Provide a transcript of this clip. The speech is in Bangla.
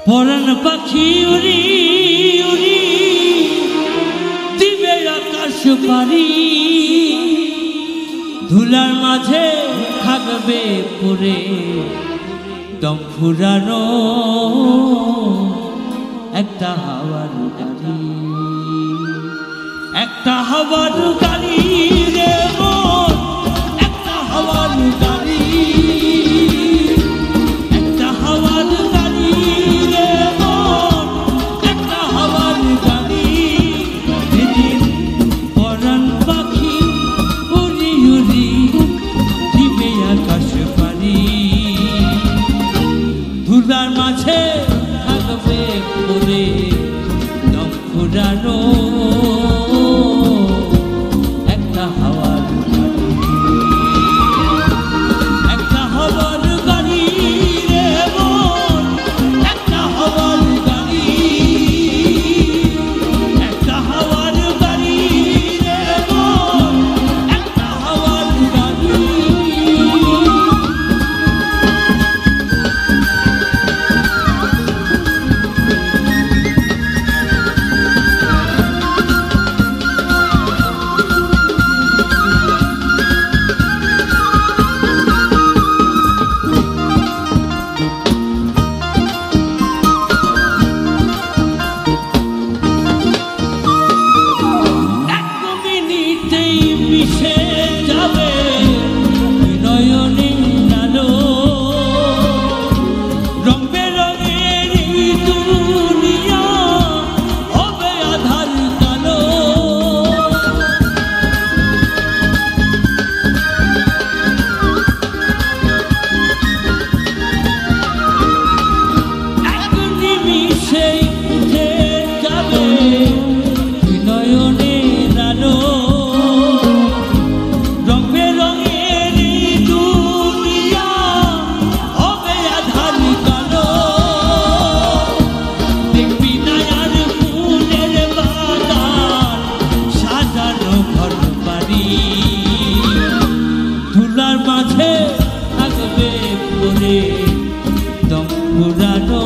পরাণ পাখি উড়ি উড়ি দিবে আকাশ পারি, ধুলার মাঝে থাকবে পড়ে দম ফুরানো একটা হাওয়ার গাড়ি, একটা হাওয়ার গাড়ি রে মন, একটা হাওয়ার গাড়ি, একটা হাওয়ার গাড়ি রে মন, একটা হাওয়ার গাড়ি। যেদিন পরাণ পাখি উড়ি উড়ি দিবে আকাশ পারি, ধুলার মাঝে থাকবে পড়ে দম ফুরানো একটা হাওয়ার গাড়ি, একটা হাওয়ার গাড়ি রে মন, একটা হাওয়ার গাড়ি, একটা হাওয়ার গাড়ি রে মন, একটা হাওয়ার গাড়ি। ধুলার মাঝে থাকবে পড়ে দম ফুরানো